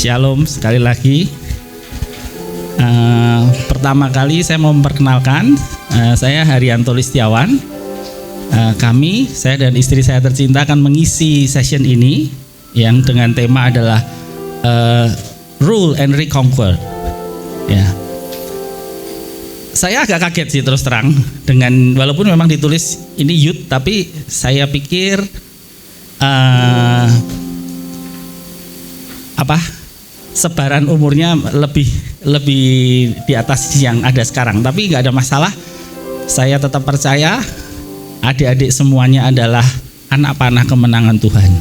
Shalom sekali lagi. Pertama kali saya mau memperkenalkan, saya Haryanto Listiawan. Saya dan istri saya tercinta akan mengisi session ini yang dengan tema adalah Rule and Reconquer. Ya. Saya agak kaget sih terus terang dengan, walaupun memang ditulis ini youth, tapi saya pikir sebaran umurnya lebih di atas yang ada sekarang, tapi nggak ada masalah. Saya tetap percaya adik-adik semuanya adalah anak panah kemenangan Tuhan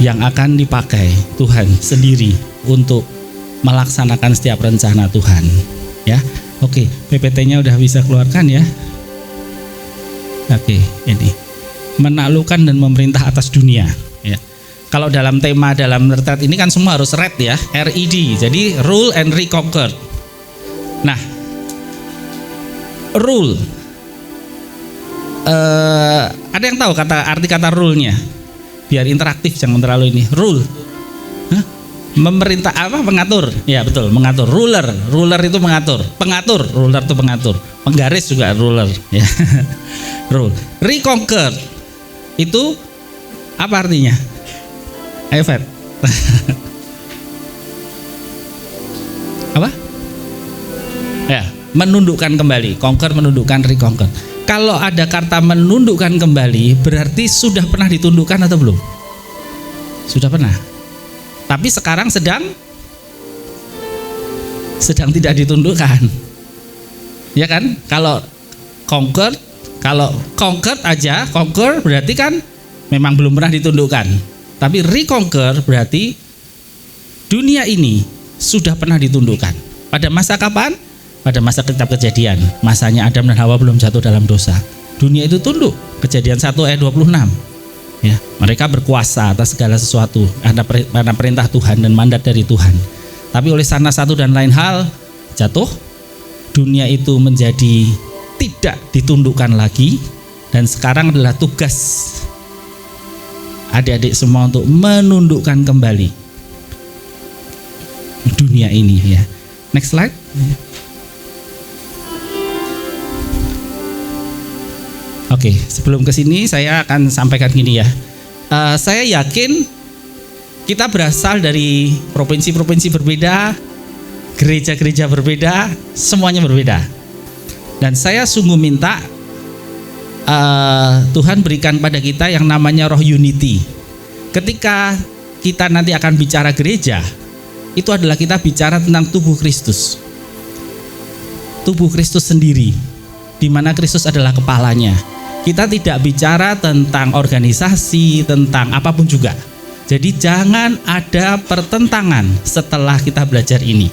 yang akan dipakai Tuhan sendiri untuk melaksanakan setiap rencana Tuhan. Ya, oke, PPT-nya udah bisa keluarkan ya. Oke, ini menaklukkan dan memerintah atas dunia. Ya. Kalau dalam tema dalam retret ini kan semua harus red ya, RED. Jadi rule and reconquer. Nah, rule. Ada yang tahu arti kata rule-nya? Biar interaktif, jangan terlalu ini. Rule. Memerintah apa? Mengatur. Ya betul, mengatur. Ruler itu mengatur. Pengatur, ruler itu pengatur. Penggaris juga ruler. Ya. Rule. Reconquer itu apa artinya? Ayo Fed. Apa? Ya, menundukkan kembali. Conquer, menundukkan, reconquer. Kalau ada kata menundukkan kembali, berarti sudah pernah ditundukkan atau belum? Sudah pernah. Tapi sekarang sedang tidak ditundukkan. Ya kan? Kalau conquer berarti kan memang belum pernah ditundukkan. Tapi reconquer berarti dunia ini sudah pernah ditundukkan. Pada masa kapan? Pada masa kitab Kejadian. Masanya Adam dan Hawa belum jatuh dalam dosa. Dunia itu tunduk. Kejadian 1 ayat 26. Ya, mereka berkuasa atas segala sesuatu karena perintah Tuhan dan mandat dari Tuhan. Tapi oleh sana satu dan lain hal jatuh, dunia itu menjadi tidak ditundukkan lagi, dan sekarang adalah tugas adik-adik semua untuk menundukkan kembali dunia ini ya. Next slide. Oke, sebelum ke sini saya akan sampaikan gini ya. Saya yakin kita berasal dari provinsi-provinsi berbeda, gereja-gereja berbeda, semuanya berbeda. Dan saya sungguh minta Tuhan berikan pada kita yang namanya roh unity. Ketika kita nanti akan bicara gereja, itu adalah kita bicara tentang tubuh Kristus. Tubuh Kristus sendiri, di mana Kristus adalah kepalanya. Kita tidak bicara tentang organisasi, tentang apapun juga. Jadi jangan ada pertentangan setelah kita belajar ini.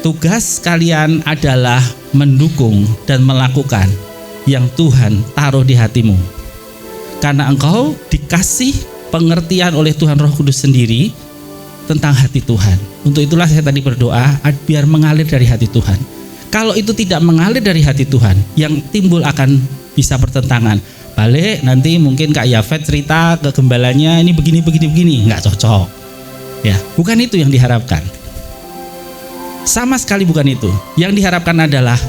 Tugas kalian adalah mendukung dan melakukan yang Tuhan taruh di hatimu, karena engkau dikasih pengertian oleh Tuhan Roh Kudus sendiri tentang hati Tuhan. Untuk itulah saya tadi berdoa biar mengalir dari hati Tuhan. Kalau itu tidak mengalir dari hati Tuhan, yang timbul akan bisa pertentangan. Balik nanti mungkin Kak Yafet cerita ke gembalanya ini begini, nggak cocok. Ya, bukan itu yang diharapkan. Sama sekali bukan itu. Yang diharapkan adalah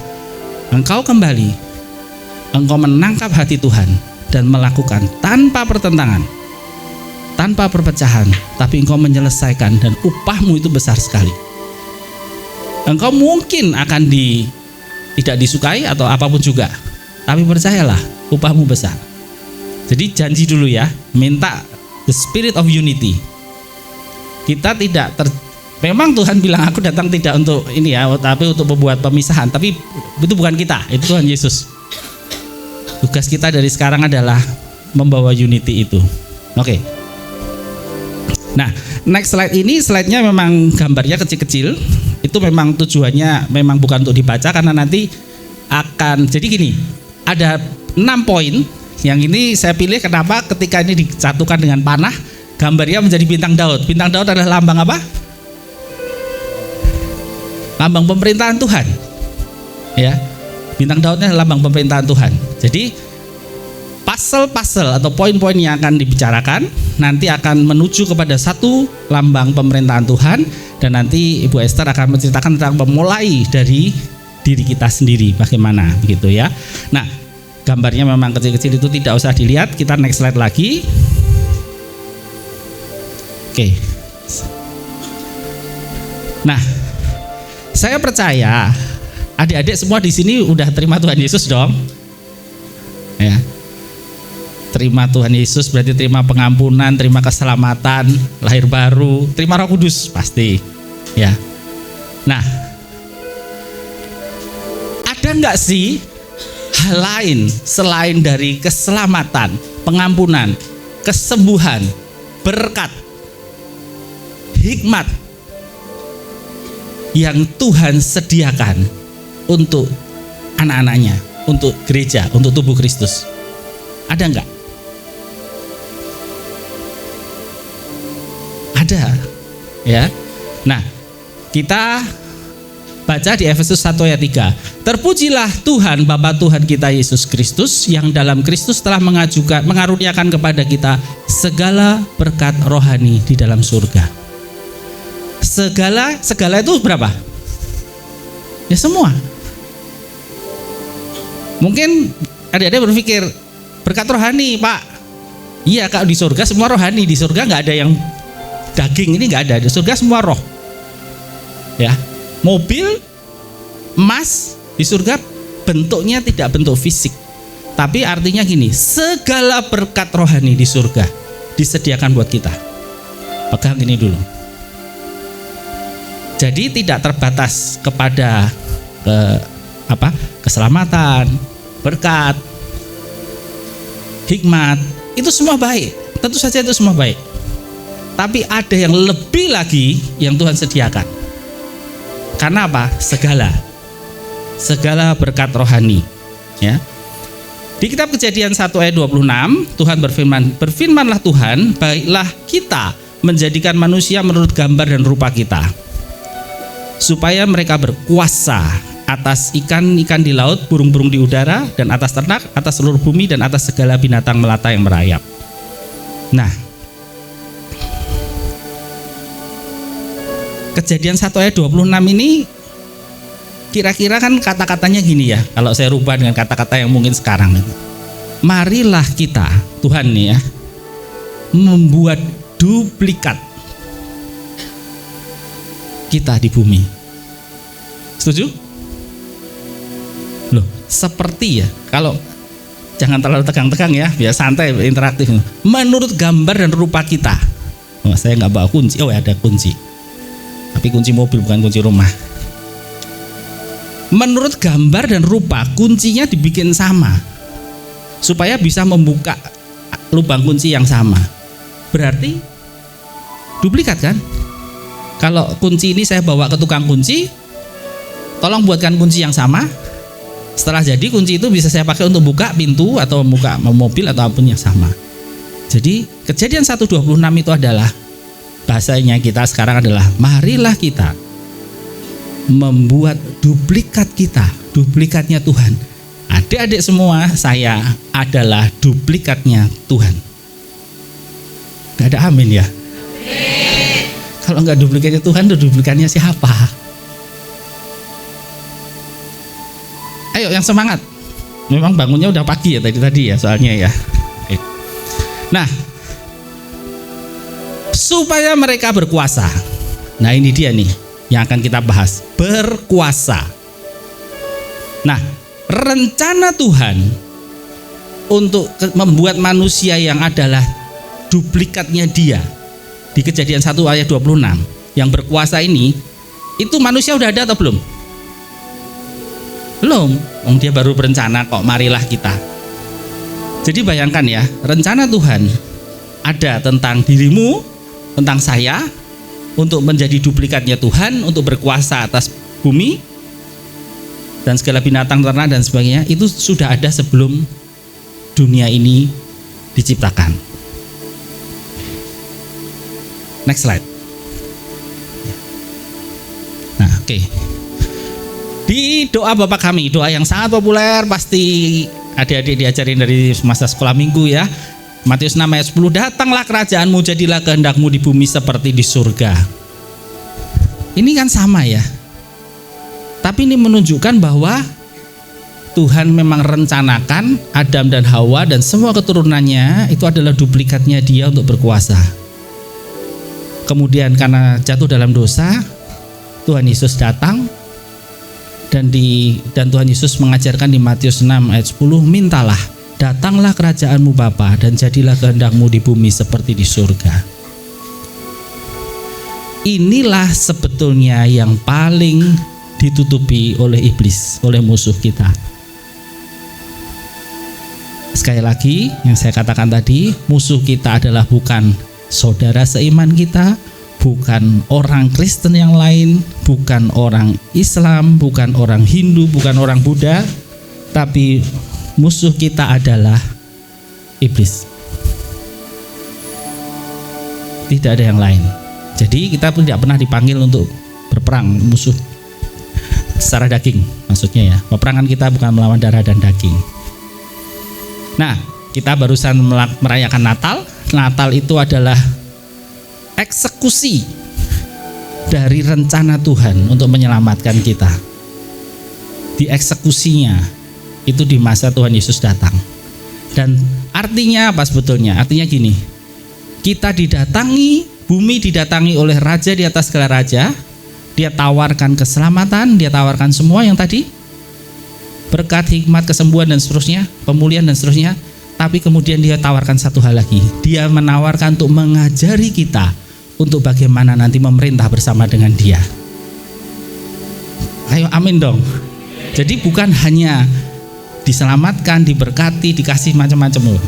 engkau kembali, engkau menangkap hati Tuhan dan melakukan tanpa pertentangan, tanpa perpecahan, tapi engkau menyelesaikan dan upahmu itu besar sekali. Engkau mungkin akan tidak disukai atau apapun juga, tapi percayalah upahmu besar. Jadi janji dulu ya, minta the spirit of unity. Kita tidak memang Tuhan bilang aku datang tidak untuk ini ya, tapi untuk membuat pemisahan. Tapi itu bukan kita, itu Tuhan Yesus. Tugas kita dari sekarang adalah membawa unity itu. Oke. Nah, next slide ini, slide-nya memang gambarnya kecil-kecil. Itu memang tujuannya memang bukan untuk dibaca, karena nanti akan jadi gini. Ada 6 poin. Yang ini saya pilih kenapa? Ketika ini disatukan dengan panah, gambarnya menjadi bintang Daud. Bintang Daud adalah lambang apa? Lambang pemerintahan Tuhan. Ya. Bintang Daudnya adalah lambang pemerintahan Tuhan. Jadi puzzle atau poin-poin yang akan dibicarakan nanti akan menuju kepada satu lambang pemerintahan Tuhan, dan nanti Ibu Esther akan menceritakan tentang memulai dari diri kita sendiri bagaimana begitu ya. Nah, gambarnya memang kecil-kecil, itu tidak usah dilihat. Kita next slide lagi. Oke. Nah, saya percaya adik-adik semua di sini udah terima Tuhan Yesus dong. Ya. Terima Tuhan Yesus berarti terima pengampunan, terima keselamatan, lahir baru, terima Roh Kudus pasti. Ya. Nah, ada nggak sih hal lain selain dari keselamatan, pengampunan, kesembuhan, berkat, hikmat yang Tuhan sediakan untuk anak-anaknya, untuk gereja, untuk tubuh Kristus? Ada enggak? Ada, ya. Nah, kita baca di Efesus 1 ayat 3. Terpujilah Tuhan Bapa Tuhan kita Yesus Kristus, yang dalam Kristus telah mengaruniakan kepada kita segala berkat rohani di dalam surga. Segala itu berapa? Ya semua. Mungkin adik-adik berpikir berkat rohani, Pak. Iya, kalau di surga semua rohani. Di surga nggak ada yang daging, ini nggak ada. Di surga semua roh. Ya, mobil, emas di surga bentuknya tidak bentuk fisik, tapi artinya gini, segala berkat rohani di surga disediakan buat kita. Pegang ini dulu. Jadi tidak terbatas kepada keselamatan, berkat, hikmat, itu semua baik. Tentu saja itu semua baik. Tapi ada yang lebih lagi yang Tuhan sediakan. Karena apa? Segala berkat rohani, ya. Di kitab Kejadian 1 ayat 26, Tuhan berfirmanlah Tuhan, baiklah kita menjadikan manusia menurut gambar dan rupa kita, supaya mereka berkuasa atas ikan-ikan di laut, burung-burung di udara, dan atas ternak, atas seluruh bumi, dan atas segala binatang melata yang merayap. Nah, Kejadian 1 ayat 26 ini kira-kira kan kata-katanya gini ya, kalau saya rubah dengan kata-kata yang mungkin sekarang. Marilah kita, Tuhan nih ya, membuat duplikat kita di bumi. Setuju? Loh, seperti ya, kalau jangan terlalu tegang-tegang ya, biar santai, interaktif. Menurut gambar dan rupa kita. Oh, saya nggak bawa kunci, oh ada kunci. Tapi kunci mobil bukan kunci rumah. Menurut gambar dan rupa, kuncinya dibikin sama supaya bisa membuka lubang kunci yang sama. Berarti duplikat kan? Kalau kunci ini saya bawa ke tukang kunci, tolong buatkan kunci yang sama. Setelah jadi, kunci itu bisa saya pakai untuk buka pintu atau buka mobil atau apapun yang sama. Jadi Kejadian 1:26 itu adalah, bahasanya kita sekarang adalah, marilah kita membuat duplikat kita, duplikatnya Tuhan. Adik-adik semua, saya adalah duplikatnya Tuhan. Gak ada amin ya? Kalau nggak duplikatnya Tuhan, itu duplikatnya siapa? Ayo yang semangat. Memang bangunnya udah pagi ya tadi ya soalnya ya. Nah, supaya mereka berkuasa. Nah, ini dia nih yang akan kita bahas, berkuasa. Nah, rencana Tuhan untuk membuat manusia yang adalah duplikatnya Dia di Kejadian 1 ayat 26 yang berkuasa ini, itu manusia udah ada atau belum? Belum. Dia baru berencana kok, marilah kita. Jadi bayangkan ya, rencana Tuhan ada tentang dirimu, tentang saya, untuk menjadi duplikatnya Tuhan, untuk berkuasa atas bumi dan segala binatang, ternak dan sebagainya. Itu sudah ada sebelum dunia ini diciptakan. Next slide. Nah, oke. Di doa Bapa kami, doa yang sangat populer, pasti adik-adik diajarin dari masa sekolah minggu ya. Matius 6 ayat 10, datanglah kerajaanmu, jadilah kehendakmu di bumi seperti di surga. Ini kan sama ya. Tapi ini menunjukkan bahwa Tuhan memang rencanakan Adam dan Hawa dan semua keturunannya itu adalah duplikatnya Dia untuk berkuasa. Kemudian karena jatuh dalam dosa, Tuhan Yesus datang dan Tuhan Yesus mengajarkan di Matius 6 ayat 10, mintalah, datanglah kerajaanmu Bapa, dan jadilah kehendakmu di bumi seperti di surga. Inilah sebetulnya yang paling ditutupi oleh iblis, oleh musuh kita. Sekali lagi yang saya katakan tadi, musuh kita adalah bukan saudara seiman kita, bukan orang Kristen yang lain, bukan orang Islam, bukan orang Hindu, bukan orang Buddha, tapi musuh kita adalah iblis. Tidak ada yang lain. Jadi kita tidak pernah dipanggil untuk berperang musuh secara daging, maksudnya ya. Peperangan kita bukan melawan darah dan daging. Nah, kita barusan merayakan Natal. Natal itu adalah eksekusi dari rencana Tuhan untuk menyelamatkan kita. Dieksekusinya itu di masa Tuhan Yesus datang. Dan artinya apa sebetulnya? Artinya gini, kita didatangi, bumi didatangi oleh raja di atas segala raja. Dia tawarkan keselamatan, dia tawarkan semua yang tadi, berkat, hikmat, kesembuhan dan seterusnya, pemulihan dan seterusnya. Tapi kemudian dia tawarkan satu hal lagi. Dia menawarkan untuk mengajari kita untuk bagaimana nanti memerintah bersama dengan Dia. Ayo amin dong. Jadi bukan hanya diselamatkan, diberkati, dikasih macam-macam loh.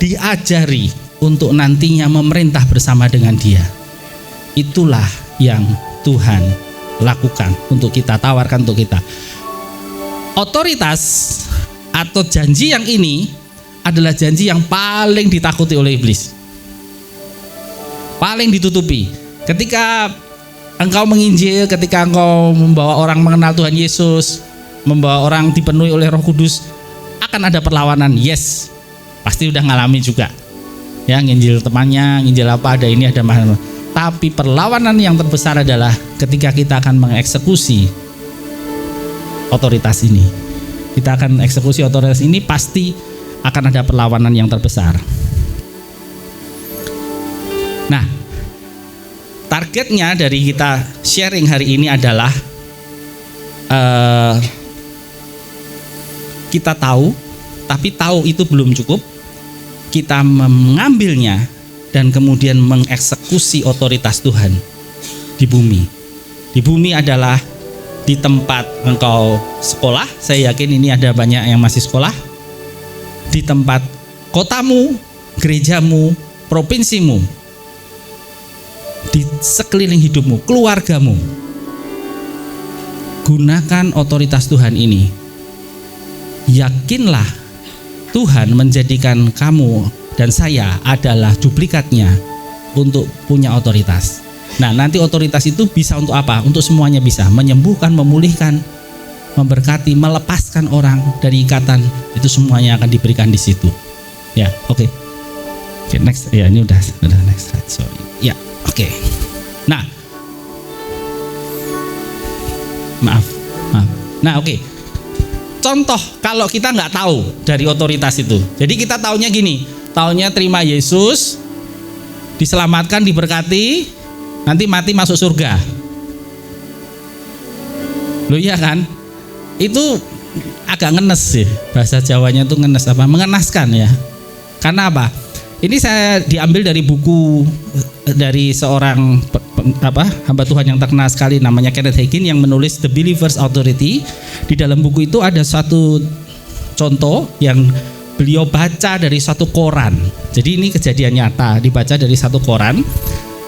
Diajari untuk nantinya memerintah bersama dengan Dia. Itulah yang Tuhan lakukan untuk kita, tawarkan untuk kita. Otoritas atau janji yang ini adalah janji yang paling ditakuti oleh iblis, paling ditutupi. Ketika engkau menginjil, ketika engkau membawa orang mengenal Tuhan Yesus, membawa orang dipenuhi oleh Roh Kudus, akan ada perlawanan. Yes, pasti udah ngalami juga ya, nginjil temannya, nginjil apa, ada ini, ada mahal. Tapi perlawanan yang terbesar adalah ketika kita akan mengeksekusi otoritas ini. Kita akan eksekusi otoritas ini, pasti akan ada perlawanan yang terbesar. Nah, targetnya dari kita sharing hari ini adalah kita tahu, tapi tahu itu belum cukup. Kita mengambilnya dan kemudian mengeksekusi otoritas Tuhan di bumi. Di bumi adalah di tempat engkau sekolah. Saya yakin ini ada banyak yang masih sekolah. Di tempat kotamu, gerejamu, provinsimu, di sekeliling hidupmu, keluargamu. Gunakan otoritas Tuhan ini. Yakinlah Tuhan menjadikan kamu dan saya adalah duplikatnya untuk punya otoritas. Nah, nanti otoritas itu bisa untuk apa? Untuk semuanya bisa. Menyembuhkan, memulihkan, memberkati, melepaskan orang dari ikatan. Itu semuanya akan diberikan di situ. Ya, oke. Oke, next. Ya, ini udah next slide. Sorry. Ya, oke. Nah, maaf. Nah, oke. Contoh kalau kita nggak tahu dari otoritas itu. Jadi kita taunya gini, taunya terima Yesus, diselamatkan, diberkati, nanti mati masuk surga. Loh iya kan? Itu agak ngenes sih, bahasa Jawanya tuh ngenes apa? Mengenaskan ya. Karena apa? Ini saya diambil dari buku dari seorang hamba Tuhan yang terkenal sekali, namanya Kenneth Hagin, yang menulis The Believer's Authority. Di dalam buku itu ada suatu contoh yang beliau baca dari satu koran. Jadi ini kejadian nyata, dibaca dari satu koran.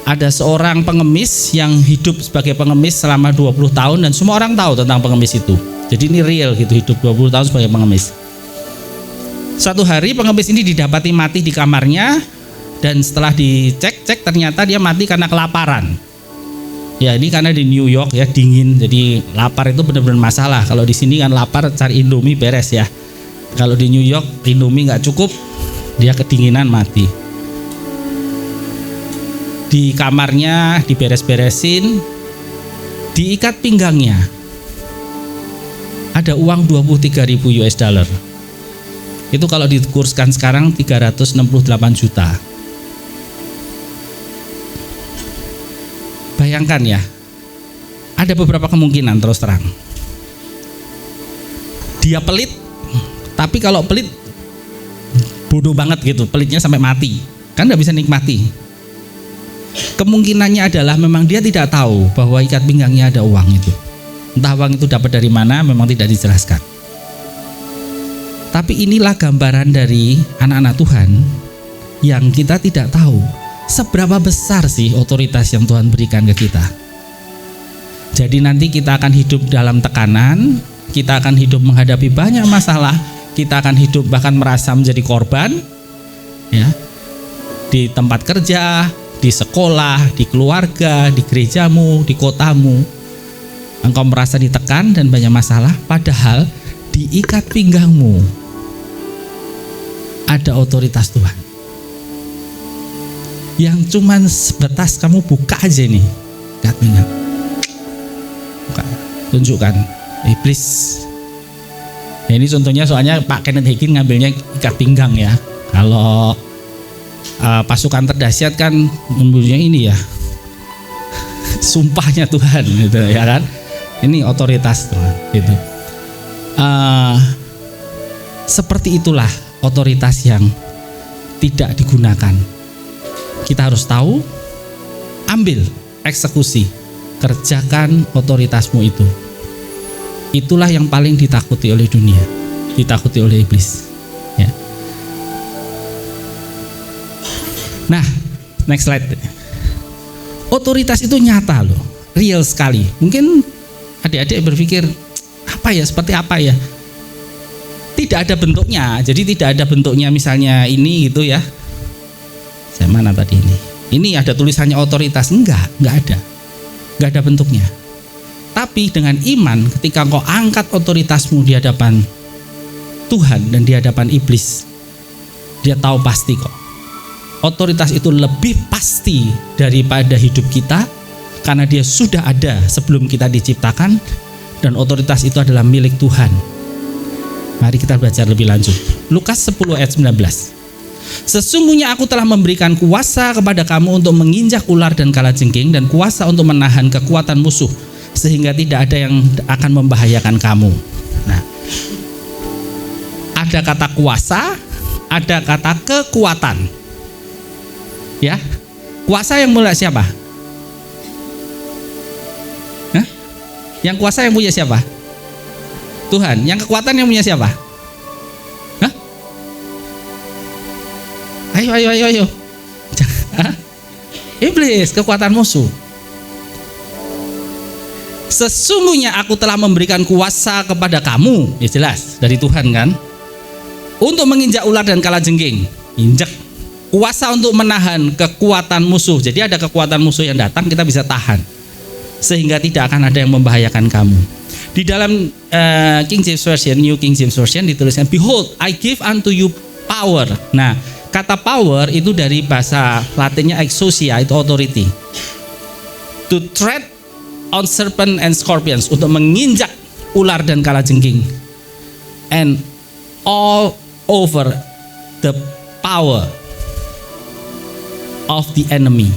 Ada seorang pengemis yang hidup sebagai pengemis selama 20 tahun dan semua orang tahu tentang pengemis itu. Jadi ini real gitu, hidup 20 tahun sebagai pengemis. Suatu hari pengemis ini didapati mati di kamarnya, dan setelah dicek ternyata dia mati karena kelaparan. Ya, ini karena di New York ya, dingin, jadi lapar itu benar-benar masalah. Kalau di sini kan lapar cari Indomie beres ya. Kalau di New York Indomie nggak cukup, Dia kedinginan mati. Di kamarnya diberes-beresin, diikat pinggangnya. Ada uang 23.000 US dollar. Itu kalau dikurskan sekarang 368 juta. Bayangkan ya, ada beberapa kemungkinan terus terang. Dia pelit, tapi kalau pelit bodoh banget gitu, pelitnya sampai mati, kan nggak bisa nikmati. Kemungkinannya adalah memang dia tidak tahu bahwa ikat pinggangnya ada uang itu. Entah uang itu dapat dari mana, memang tidak dijelaskan. Tapi inilah gambaran dari anak-anak Tuhan yang kita tidak tahu seberapa besar sih otoritas yang Tuhan berikan ke kita. Jadi nanti kita akan hidup dalam tekanan, kita akan hidup menghadapi banyak masalah, kita akan hidup bahkan merasa menjadi korban, ya, di tempat kerja, di sekolah, di keluarga, di gerejamu, di kotamu. Engkau merasa ditekan dan banyak masalah, padahal diikat pinggangmu ada otoritas Tuhan yang cuman sebatas kamu buka aja nih, ikat pinggang, buka, tunjukkan iblis. Ya, ini contohnya, soalnya Pak Kenneth Hagin ngambilnya ikat pinggang ya. Kalau pasukan terdahsyat kan mempunyai ini ya, sumpahnya Tuhan gitu ya kan. Ini otoritas Tuhan gitu. Seperti itulah otoritas yang tidak digunakan. Kita harus tahu, ambil, eksekusi, kerjakan otoritasmu itu. Itulah yang paling ditakuti oleh dunia, ditakuti oleh iblis ya. Nah, next slide. Otoritas itu nyata loh, real sekali. Mungkin adik-adik berpikir, apa ya, seperti apa ya? Tidak ada bentuknya. Jadi tidak ada bentuknya misalnya ini gitu ya. Saya mana tadi ini? Ini ada tulisannya otoritas, enggak ada. Enggak ada bentuknya. Tapi dengan iman, ketika engkau angkat otoritasmu di hadapan Tuhan dan di hadapan iblis, dia tahu pasti kok. Otoritas itu lebih pasti daripada hidup kita, karena dia sudah ada sebelum kita diciptakan, dan otoritas itu adalah milik Tuhan. Mari kita belajar lebih lanjut. Lukas 10 ayat 19. Sesungguhnya aku telah memberikan kuasa kepada kamu untuk menginjak ular dan kalajengking, dan kuasa untuk menahan kekuatan musuh, sehingga tidak ada yang akan membahayakan kamu. Nah, ada kata kuasa, ada kata kekuatan. Ya, kuasa yang mulai siapa? Hah? Yang kuasa yang punya siapa? Tuhan. Yang kekuatan yang punya siapa? Hah? Ayo. Iblis, kekuatan musuh. Sesungguhnya aku telah memberikan kuasa kepada kamu, ya jelas dari Tuhan kan, untuk menginjak ular dan kalajengking. Injak. Kuasa untuk menahan kekuatan musuh. Jadi ada kekuatan musuh yang datang, kita bisa tahan, sehingga tidak akan ada yang membahayakan kamu. Di dalam King James Version, New King James Version dituliskan, Behold, I give unto you power. Nah, kata power itu dari bahasa Latinnya exousia, itu authority. To tread on serpent and scorpions, untuk menginjak ular dan kalajengking. And all over the power of the enemy,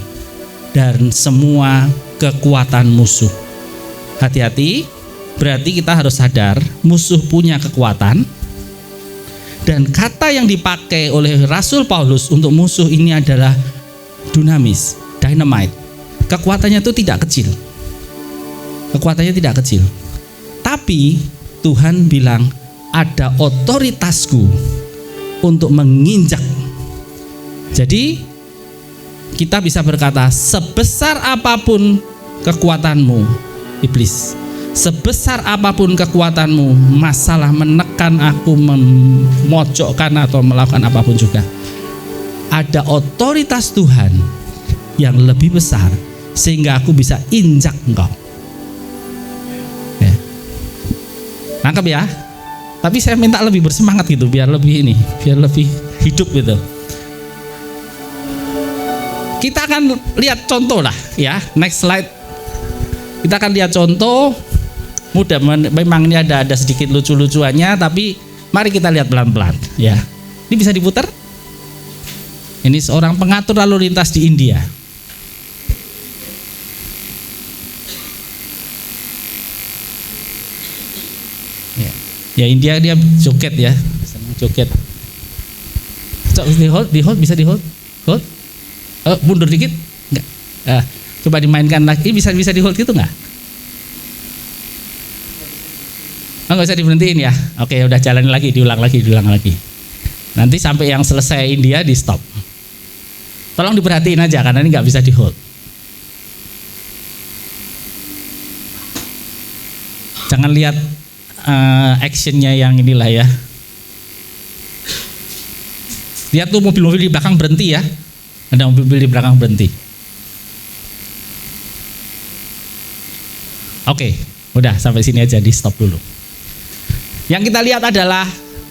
dan semua kekuatan musuh. Hati-hati, berarti kita harus sadar musuh punya kekuatan, dan kata yang dipakai oleh Rasul Paulus untuk musuh ini adalah dunamis, dynamite. Kekuatannya itu tidak kecil. Kekuatannya tidak kecil. Tapi Tuhan bilang ada otoritasku untuk menginjak. Jadi kita bisa berkata, sebesar apapun kekuatanmu, iblis, sebesar apapun kekuatanmu, masalah menekan aku, memojokkan atau melakukan apapun juga, ada otoritas Tuhan yang lebih besar sehingga aku bisa injak engkau. Ya. Nangkep ya? Tapi saya minta lebih bersemangat gitu, biar lebih hidup gitu. Kita akan lihat contoh lah ya. Next slide. Kita akan lihat contoh. Mudah, memang ini ada sedikit lucu-lucuannya, tapi mari kita lihat pelan-pelan ya. Ini bisa diputar. Ini seorang pengatur lalu lintas di India. Ya India, dia joget ya, senang joget. Coba di hold, bisa di hold. Mundur dikit, enggak? Coba dimainkan lagi, bisa di hold gitu nggak? Nggak usah diberhentiin ya. Oke, udah jalan lagi, diulang lagi. Nanti sampai yang selesai India di stop. Tolong diperhatiin aja karena ini nggak bisa di hold. Jangan lihat actionnya yang inilah ya. Lihat tuh mobil-mobil di belakang berhenti ya. Ada mobil di belakang berhenti. Oke, udah sampai sini aja, di stop dulu. Yang kita lihat adalah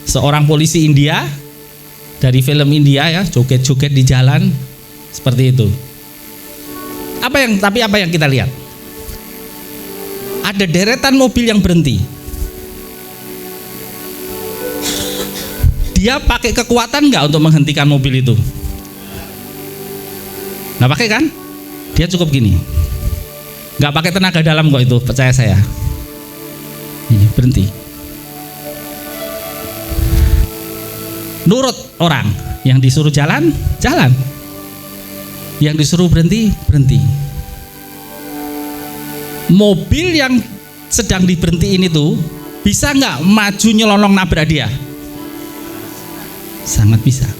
seorang polisi India dari film India ya, joget-joget di jalan seperti itu. Tapi apa yang kita lihat? Ada deretan mobil yang berhenti. Dia pakai kekuatan nggak untuk menghentikan mobil itu? Nggak pakai kan? Dia cukup gini. Nggak pakai tenaga dalam kok itu, percaya saya. Ini berhenti. Nurut orang, yang disuruh jalan. Yang disuruh berhenti. Mobil yang sedang diberhentiin itu bisa nggak maju nyelonong nabrak dia? Sangat bisa.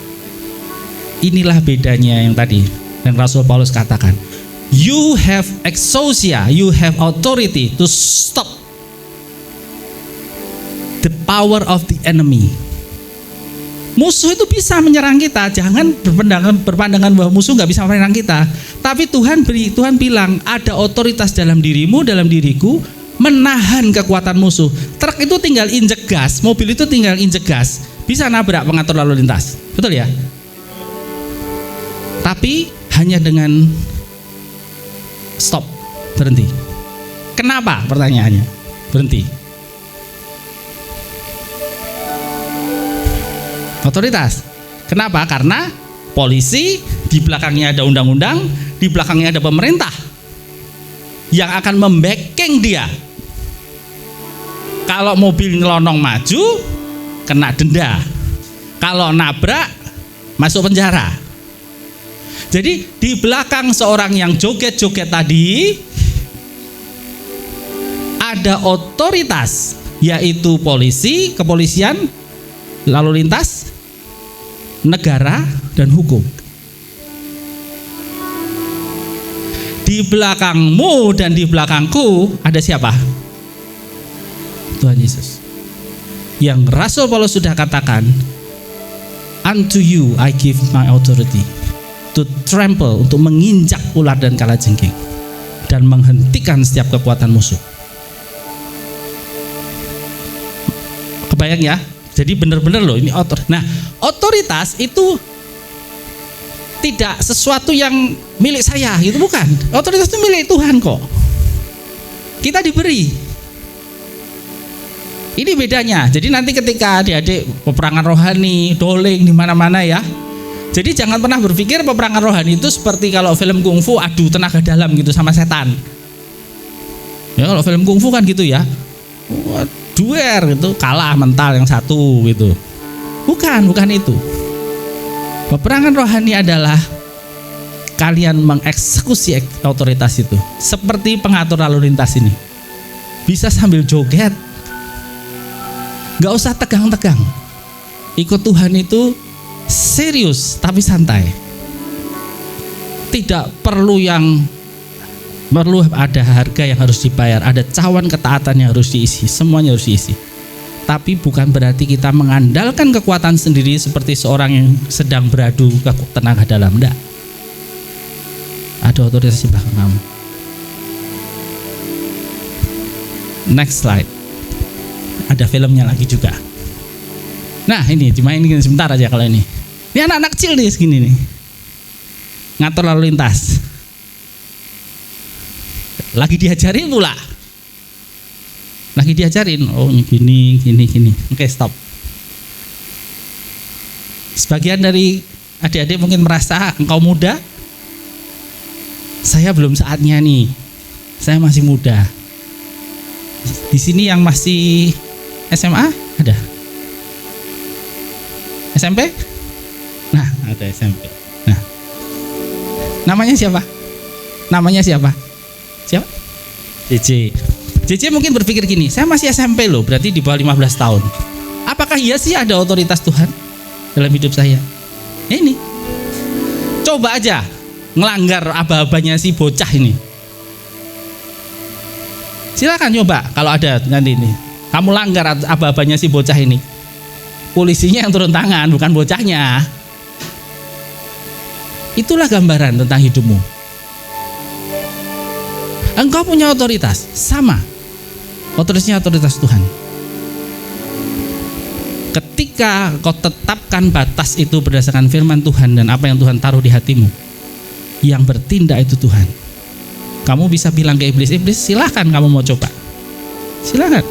Inilah bedanya yang tadi yang Rasul Paulus katakan. You have exousia, you have authority to stop the power of the enemy. Musuh itu bisa menyerang kita. Jangan berpandangan bahwa musuh nggak bisa menyerang kita. Tapi Tuhan bilang ada otoritas dalam dirimu, dalam diriku, menahan kekuatan musuh. Truk itu tinggal injek gas, mobil itu tinggal injek gas, bisa nabrak pengatur lalu lintas. Betul ya? Tapi hanya dengan stop, berhenti. Kenapa? Pertanyaannya. Berhenti. Otoritas. Kenapa? Karena polisi, di belakangnya ada undang-undang, di belakangnya ada pemerintah yang akan membacking dia. Kalau mobil nyelonong maju, kena denda. Kalau nabrak, masuk penjara. Jadi di belakang seorang yang joget-joget tadi ada otoritas, yaitu polisi, kepolisian, lalu lintas, negara, dan hukum. Di belakangmu dan di belakangku ada siapa? Tuhan Yesus. Yang Rasul Paulus sudah katakan, unto you I give my authority to trample, untuk menginjak ular dan kalajengking dan menghentikan setiap kekuatan musuh. Kebayang ya? Jadi benar-benar loh ini otoritas. Nah, otoritas itu tidak sesuatu yang milik saya, gitu bukan. Otoritas itu milik Tuhan kok. Kita diberi. Ini bedanya. Jadi nanti ketika adik-adik peperangan rohani, doling di mana-mana ya. Jadi jangan pernah berpikir peperangan rohani itu seperti kalau film kungfu adu tenaga dalam gitu sama setan. Ya kalau film kungfu kan gitu ya. Duel gitu, kalah mental yang satu gitu. Bukan itu. Peperangan rohani adalah kalian mengeksekusi otoritas itu. Seperti pengatur lalu lintas ini. Bisa sambil joget. Gak usah tegang-tegang. Ikut Tuhan itu serius tapi santai. Tidak perlu ada harga yang harus dibayar, ada cawan ketaatan yang harus diisi, semuanya harus diisi. Tapi bukan berarti kita mengandalkan kekuatan sendiri seperti seorang yang sedang beradu tenaga dalam. Enggak. Ada otoritas di belakang kamu. Next slide. Ada filmnya lagi juga. Nah ini dimainin sebentar aja kalau ini. Ini anak-anak kecil nih segini nih. ngatur lalu lintas. Lagi diajarin pula. Lagi diajarin, oh gini. Oke, stop. Sebagian dari adik-adik mungkin merasa engkau muda. Saya belum saatnya nih. Saya masih muda. Di sini yang masih SMA ada? SMP? Nah, ada SMP. Nah. Namanya siapa? Siapa? JJ mungkin berpikir gini, saya masih SMP loh, berarti di bawah 15 tahun. Apakah iya sih ada otoritas Tuhan dalam hidup saya? Ini. Coba aja ngelanggar aba-abanya si bocah ini. Silakan coba kalau ada nanti ini. Kamu langgar aba-abanya si bocah ini. Polisinya yang turun tangan, bukan bocahnya. Itulah gambaran tentang hidupmu. Engkau punya otoritas, sama. Otoritasnya otoritas Tuhan. Ketika kau tetapkan batas itu berdasarkan firman Tuhan dan apa yang Tuhan taruh di hatimu, yang bertindak itu Tuhan. Kamu bisa bilang ke iblis, silahkan kamu mau coba. Silahkan.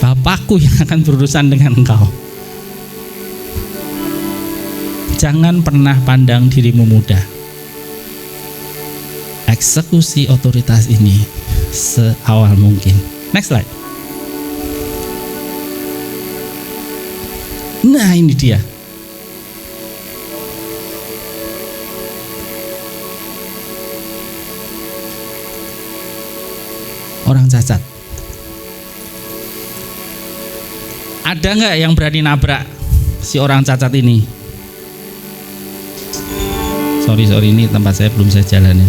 Bapakku yang akan berurusan dengan engkau. Jangan pernah pandang dirimu mudah. Eksekusi otoritas ini seawal mungkin. Next slide. Nah, ini dia. Orang cacat. Ada nggak yang berani nabrak si orang cacat ini? Sorry, ini tempat saya belum saya jalanin.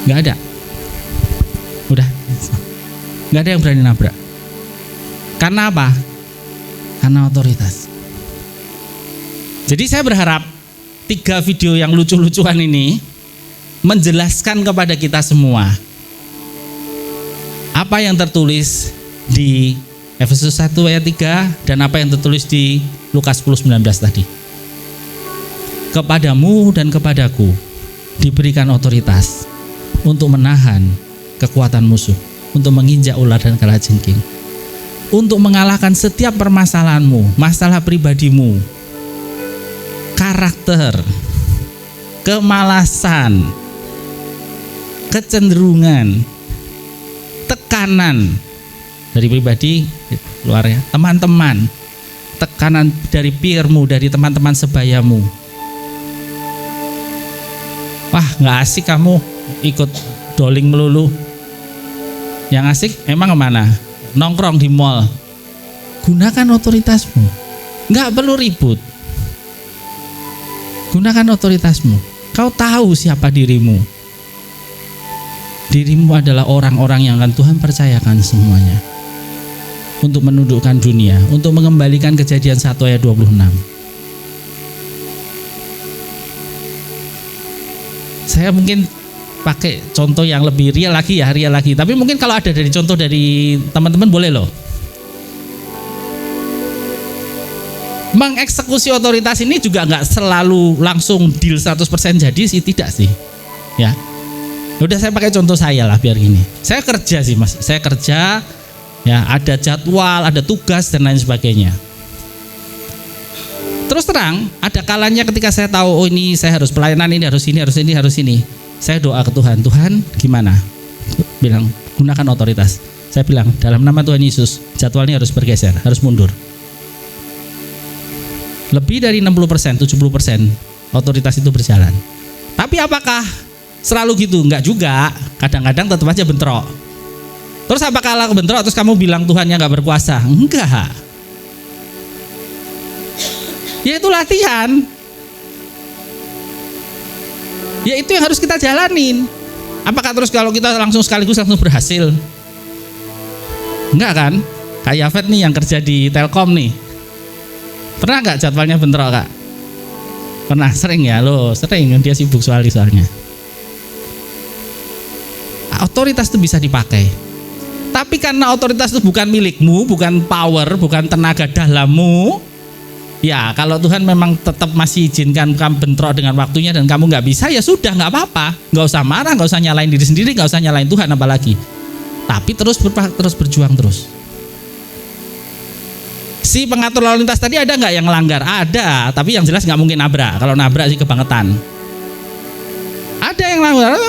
Nggak ada. Udah. Nggak ada yang berani nabrak. Karena apa? Karena otoritas. Jadi saya berharap 3 video yang lucu-lucuan ini menjelaskan kepada kita semua apa yang tertulis di Efesus 1 ayat 3 dan apa yang tertulis di Lukas 10:19 tadi. Kepadamu dan kepadaku diberikan otoritas untuk menahan kekuatan musuh, untuk menginjak ular dan kalajengking, untuk mengalahkan setiap permasalahanmu, masalah pribadimu, karakter, kemalasan, kecenderungan, tekanan dari pribadi luar ya, teman-teman, tekanan dari peermu, dari teman-teman sebayamu. Wah, nggak asik kamu ikut doling melulu. Yang asik emang kemana? Nongkrong di mall. Gunakan otoritasmu. Nggak perlu ribut. Gunakan otoritasmu. Kau tahu siapa dirimu. Dirimu adalah orang-orang yang akan Tuhan percayakan semuanya untuk menundukkan dunia, untuk mengembalikan Kejadian 1 ayat 26. Saya mungkin pakai contoh yang lebih real lagi. Tapi mungkin kalau ada dari contoh dari teman-teman boleh loh. Mengeksekusi otoritas ini juga nggak selalu langsung deal 100% jadi sih, tidak sih. Ya. Udah saya pakai contoh saya lah biar gini. Saya kerja sih Mas. Saya kerja ya, ada jadwal, ada tugas dan lain sebagainya. Terus terang, ada kalanya ketika saya tahu oh ini saya harus pelayanan, ini harus ini. Saya doa ke Tuhan, Tuhan gimana? Bilang gunakan otoritas. Saya bilang dalam nama Tuhan Yesus, jadwalnya harus bergeser, harus mundur. Lebih dari 60%, 70% otoritas itu berjalan. Tapi apakah selalu gitu? Enggak juga. Kadang-kadang tetap aja bentrok. Terus apakah kalau bentrok terus kamu bilang Tuhannya enggak berkuasa? Enggak. Ya itu latihan. Ya itu yang harus kita jalanin. Apakah terus kalau kita langsung sekaligus langsung berhasil? Enggak kan? Kayak Yafet nih yang kerja di Telkom nih. Pernah nggak jadwalnya bentrok Kak? Pernah, sering ya lo, sering dia sibuk soalnya. Otoritas itu bisa dipakai. Tapi karena otoritas itu bukan milikmu, bukan power, bukan tenaga dalammu, Ya kalau Tuhan memang tetap masih izinkan kamu bentrok dengan waktunya dan kamu nggak bisa, ya sudah, nggak apa-apa, nggak usah marah, nggak usah nyalain diri sendiri, nggak usah nyalain Tuhan apalagi. Tapi terus berjuang terus. Si pengatur lalu lintas tadi ada nggak yang melanggar? Ada, tapi yang jelas nggak mungkin nabrak. Kalau nabrak sih kebangetan. Ada yang melanggar,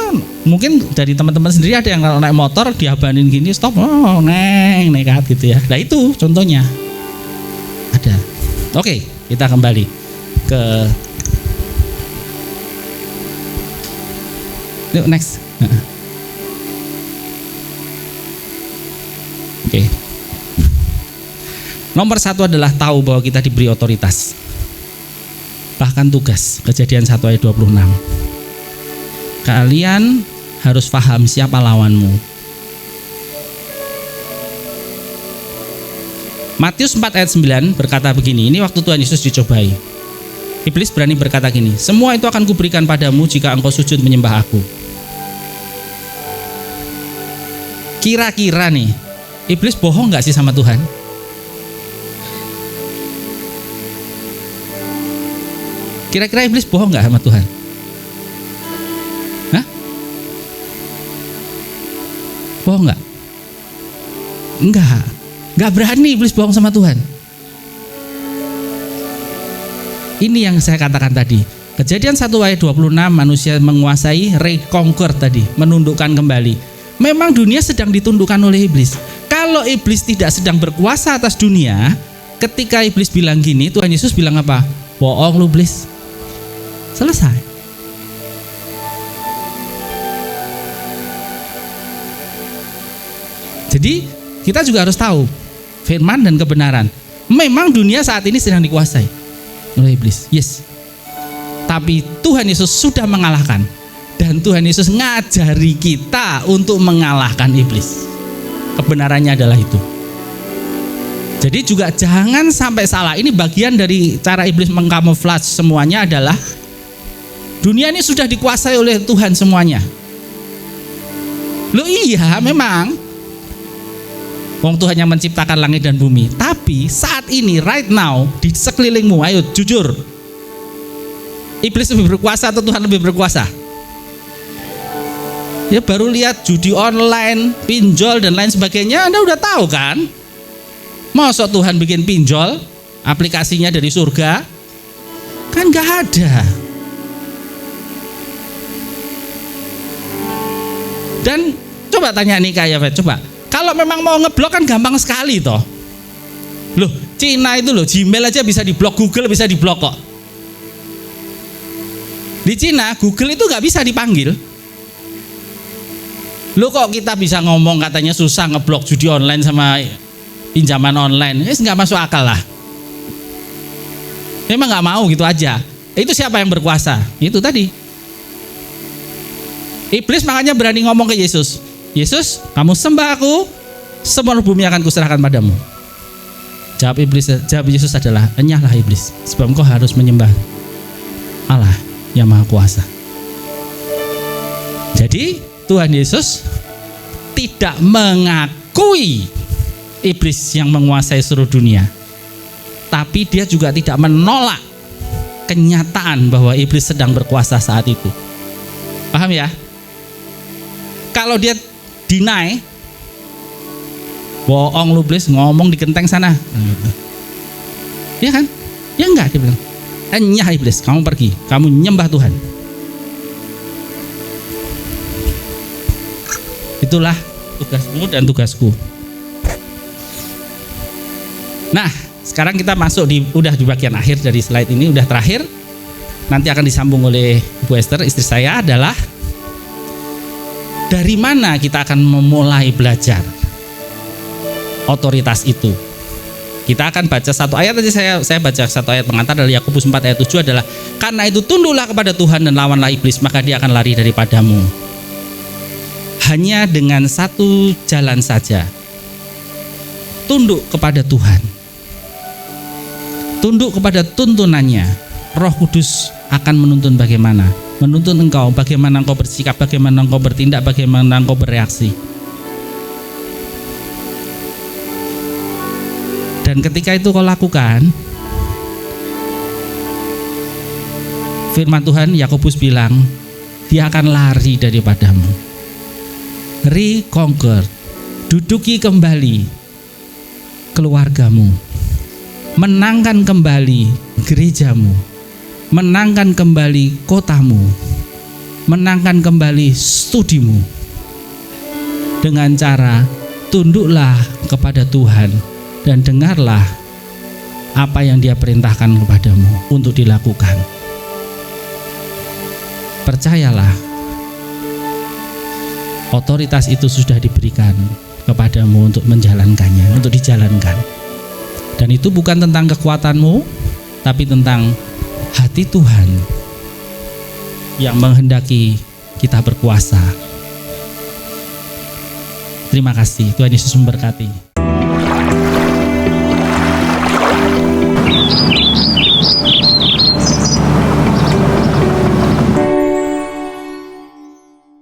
mungkin dari teman-teman sendiri ada yang kalau naik motor diabanin gini, stop, nekat gitu ya. Nah itu contohnya. Ada. Oke, kita kembali ke yuk next. Oke. Nomor 1 adalah tahu bahwa kita diberi otoritas, bahkan tugas. Kejadian 1 ayat 26. Kalian harus paham siapa lawanmu. Matius 4 ayat 9 berkata begini, ini waktu Tuhan Yesus dicobai. Iblis berani berkata gini, semua itu akan kuberikan padamu jika engkau sujud menyembah aku. Kira-kira nih, iblis bohong gak sih sama Tuhan? Kira-kira iblis bohong gak sama Tuhan? Hah? Bohong gak? Enggak. Gak berani iblis bohong sama Tuhan. Ini yang saya katakan tadi. Kejadian 1 ayat 26, manusia menguasai, reconquer tadi, menundukkan kembali. Memang dunia sedang ditundukkan oleh iblis. Kalau iblis tidak sedang berkuasa atas dunia, ketika iblis bilang gini, Tuhan Yesus bilang apa? Bohong lu iblis. Selesai. Jadi kita juga harus tahu firman dan kebenaran. Memang dunia saat ini sedang dikuasai oleh iblis. Yes. Tapi Tuhan Yesus sudah mengalahkan. Dan Tuhan Yesus ngajari kita untuk mengalahkan iblis. Kebenarannya adalah itu. Jadi juga jangan sampai salah. Ini bagian dari cara iblis mengkamuflase semuanya adalah dunia ini sudah dikuasai oleh Tuhan semuanya. Loh iya memang. Wong Tuhan yang menciptakan langit dan bumi. Tapi saat ini, right now, di sekelilingmu, ayo jujur, iblis lebih berkuasa atau Tuhan lebih berkuasa? Ya baru lihat judi online, pinjol dan lain sebagainya, Anda udah tahu kan? Masa Tuhan bikin pinjol, aplikasinya dari surga? Kan gak ada. Dan coba tanya nih kayak coba. Kalau memang mau ngeblok kan gampang sekali toh. Loh, Cina itu loh, Gmail aja bisa diblok, Google bisa diblok kok. Di Cina, Google itu nggak bisa dipanggil. Loh kok kita bisa ngomong katanya susah ngeblok judi online sama pinjaman online? Nggak masuk akal lah. Memang nggak mau gitu aja. Itu siapa yang berkuasa? Itu tadi. Iblis makanya berani ngomong ke Yesus. Yesus, kamu sembah aku, semua bumi akan kuserahkan padamu. Jawab Yesus adalah, enyahlah iblis, sebab engkau harus menyembah Allah yang Maha Kuasa. Jadi Tuhan Yesus tidak mengakui iblis yang menguasai seluruh dunia, tapi dia juga tidak menolak kenyataan bahwa iblis sedang berkuasa saat itu. Paham ya? Kalau dia deny, bohong lu iblis, ngomong di genteng sana, ya kan? Ya enggak, dia bilang, enyah iblis, kamu pergi, kamu nyembah Tuhan. Itulah tugasmu dan tugasku. Nah, sekarang kita masuk udah di bagian akhir dari slide ini, udah terakhir. Nanti akan disambung oleh Bu Esther, istri saya, adalah dari mana kita akan memulai belajar otoritas itu. Kita akan baca satu ayat aja, saya baca satu ayat pengantar dari Yakobus 4 ayat 7 adalah, karena itu tunduklah kepada Tuhan dan lawanlah iblis, maka dia akan lari daripadamu. Hanya dengan satu jalan saja, tunduk kepada Tuhan, tunduk kepada tuntunannya. Roh Kudus akan menuntun bagaimana, menuntun engkau, bagaimana engkau bersikap, bagaimana engkau bertindak, bagaimana engkau bereaksi. Dan ketika itu kau lakukan, firman Tuhan, Yakobus bilang, dia akan lari daripadamu. Reconquer, duduki kembali keluargamu, menangkan kembali gerejamu, menangkan kembali kotamu, menangkan kembali studimu, dengan cara tunduklah kepada Tuhan dan dengarlah apa yang Dia perintahkan kepadamu untuk dilakukan. Percayalah, otoritas itu sudah diberikan kepadamu untuk menjalankannya, untuk dijalankan. Dan itu bukan tentang kekuatanmu, tapi tentang hati Tuhan yang menghendaki kita berkuasa. Terima kasih, Tuhan Yesus memberkati.